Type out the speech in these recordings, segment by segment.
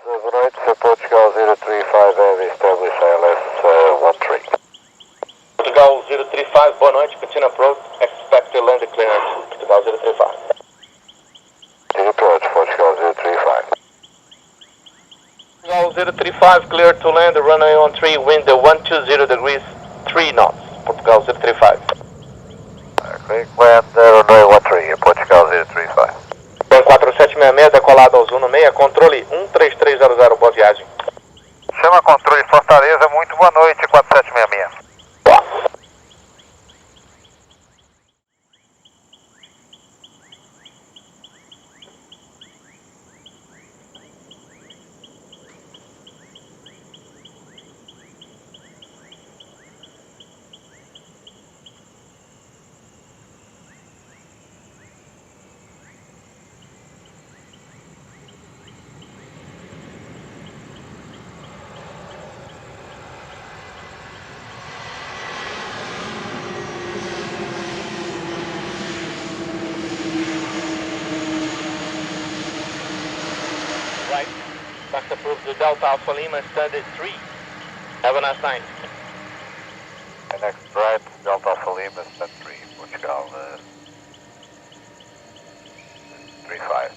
Boa noite, for Portugal 035 have established ILS 13. Portugal 035, boa noite, continue approach, expect to land clearance, Portugal 035. Continue approach, Portugal 035. Portugal 035, clear to land, runway 13, wind 120 degrees, 3 knots, Portugal 035. Clear land, runway 13, Portugal 035. 4766, decolado ao Zuno 6, controle 13300, boa viagem. Chama controle Fortaleza, muito boa noite, 4766. Right, that's approved to Delta Alpha Lima, standard 3. Have a nice night. And next right, Delta Alpha Lima, stand 3, Portugal 35.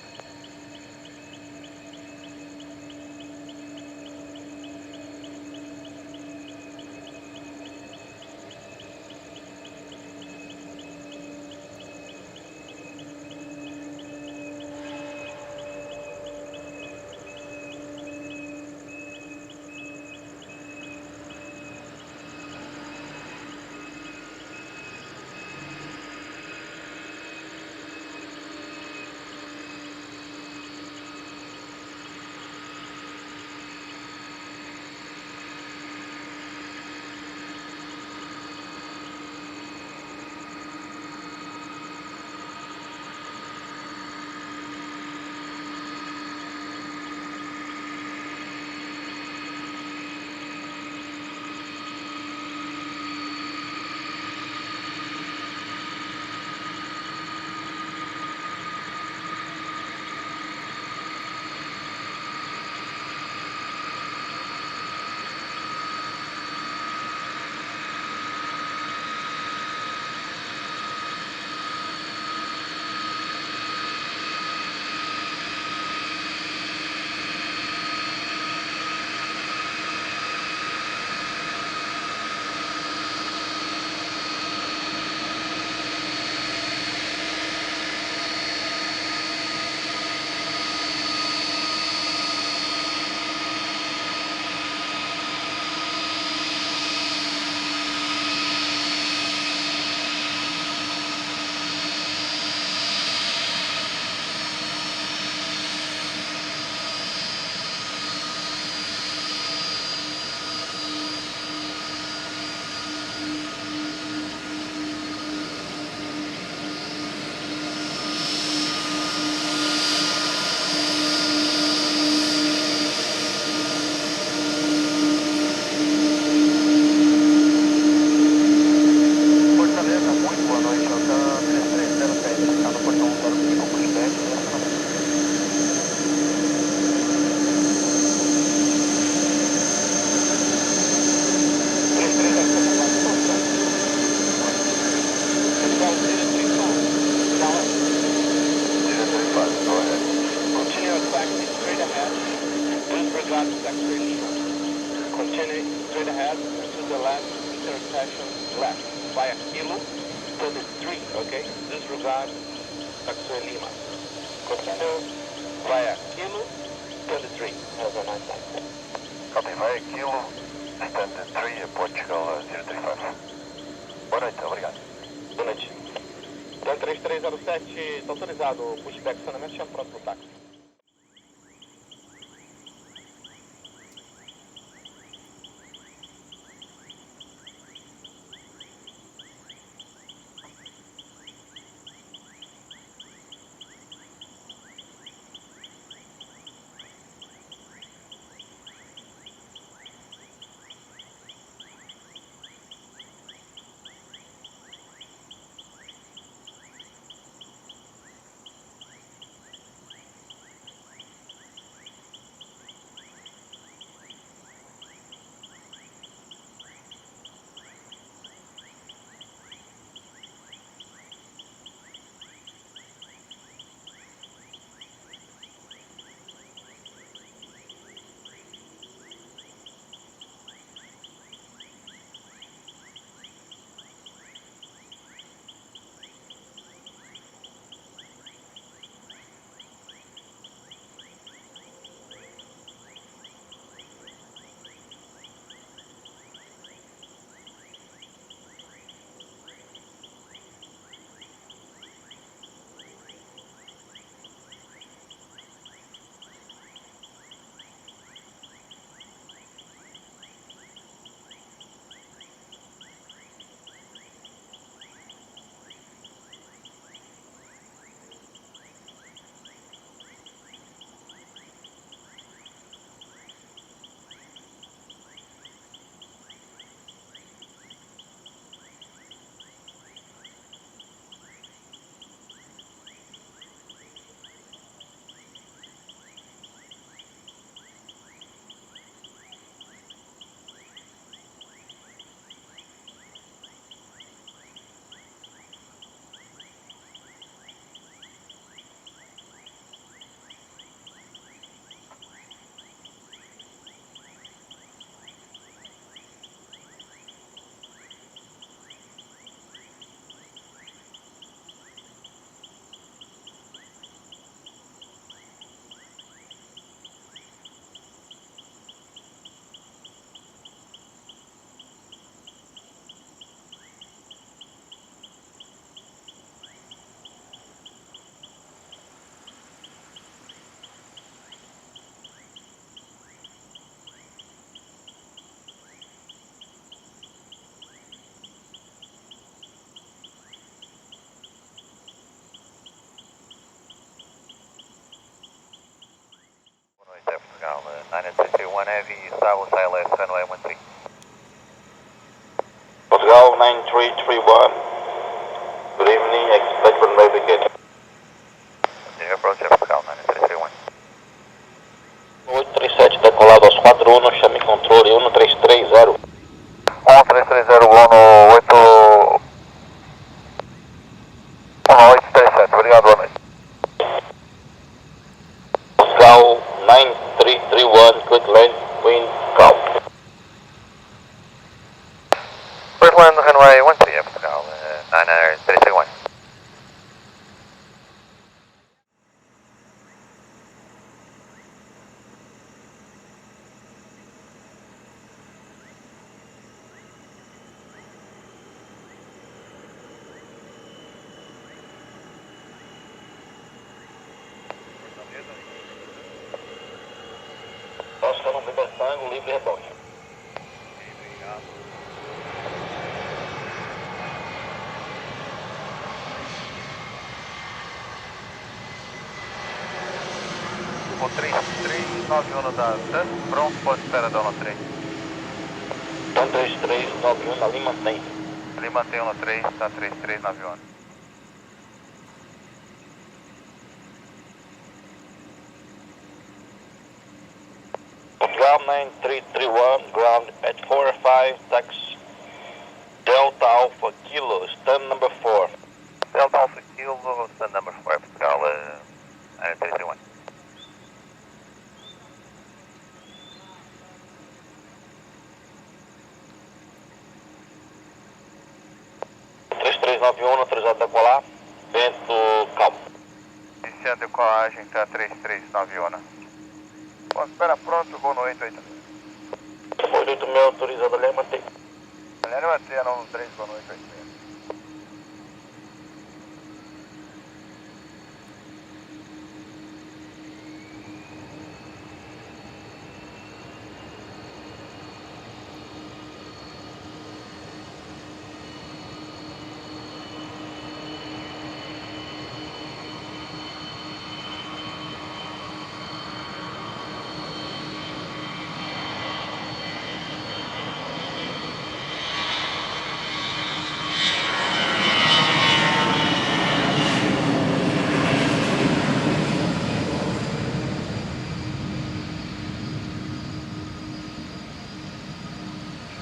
Fortaleza, muito boa noite, Delta 3307, está no portão 05 pushback, estacionamento. Continue exactly straight ahead, disregard taxiway Lima. Continue straight ahead to the left, intersection left, via Kilo, 33, okay? Disregard taxiway Lima. Continue via Kilo, 33. Have a nice night. Copy, via Kilo, stand 3, Portugal 035. Boa noite, obrigado. Boa noite. Dan 3307, está autorizado, pushback, estacionamento, chama pronto pro táxi. 931 Heavy, South ILS, runway 13. Portugal 9331. Good evening, expect runway begin. Continue approach, Portugal 9331. 837, decolado aos 41, chame controle 1330. 1330, Bruno 8... 1837, obrigado, boa noite. Portugal 9331, quick land, wind calm. First land, runway 13, Portugal 9331. Oscar no Libertango, livre rebote. O 3391 da TAN, pronto, pode esperar da 13. Então 3391 ali mantém. Ali mantém o 3, tá 3391. Portugal 9331, ground at 45, tax Delta Alpha Kilo, stand number 4. Delta Alpha Kilo, stand number 4, Portugal 9331. Autorizado a decolar, vento calmo. Iniciando a decolagem, tá 3391. Pode esperar pronto, vou no 88. 86 autorizado ali, mantém. Galera, manter no 3, vou no 88.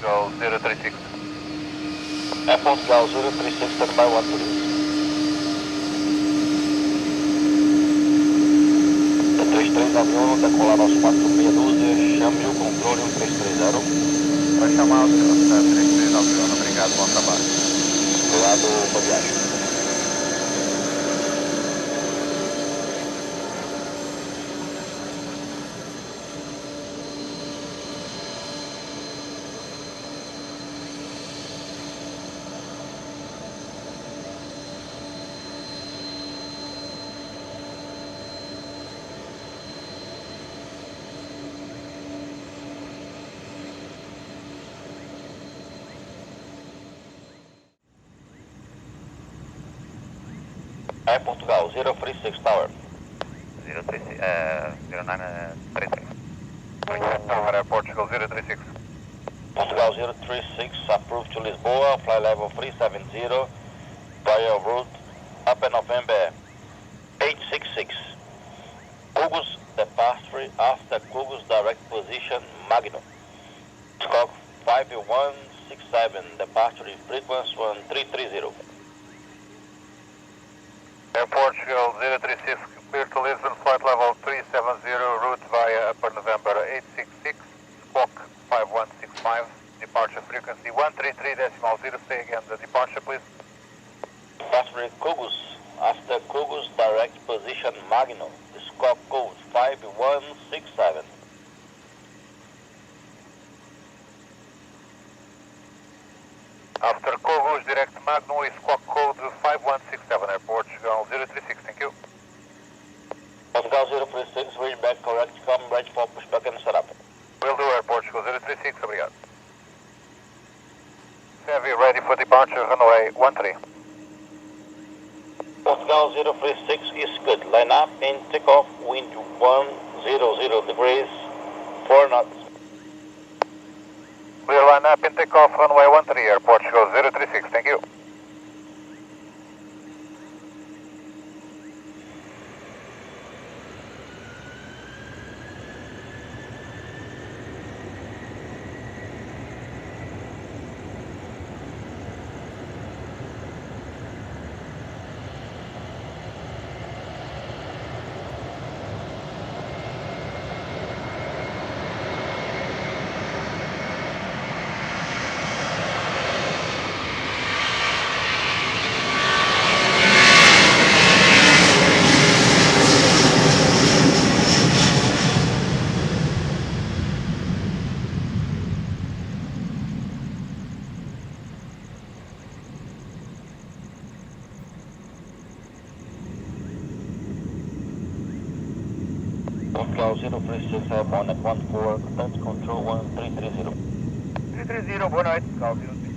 Go 036. Portugal 036, standby 1 please. 3391, decolar aos 4612, chame o controle 1330. Vai chamar o senhor, tá 3391, obrigado, bom trabalho. Obrigado, boa viagem. Portugal 036 Tower. 036, 0933. Tower, Portugal 036. Portugal 036, approved to Lisboa, fly level 370, trial route, upper November 866. Kugos departure after Kugos direct position Magnum. Scope 5167, departure frequency 1330. Air Portugal 036, clear to Lisbon, flight level 370, route via Upper November 866, squawk 5165, departure frequency 133.0, say again the departure please. Departure Kugos after Kugos direct position Magnum, scope code 5167. After Kogos, direct Magnum, squawk code 5167, Air Portugal 036, thank you. Portugal 036, read back correct, come ready for pushback and setup. Will do, Air Portugal 036, obrigado. Heavy, ready for departure, runway 13. Portugal 036 is good. Line up and take off, wind 100 degrees, 4 knots. Clear line up and take off runway 13 Air Portugal 036, thank you. Portugal 036, have on at 14, contact control 1330. 330, boa noite, Portugal 036.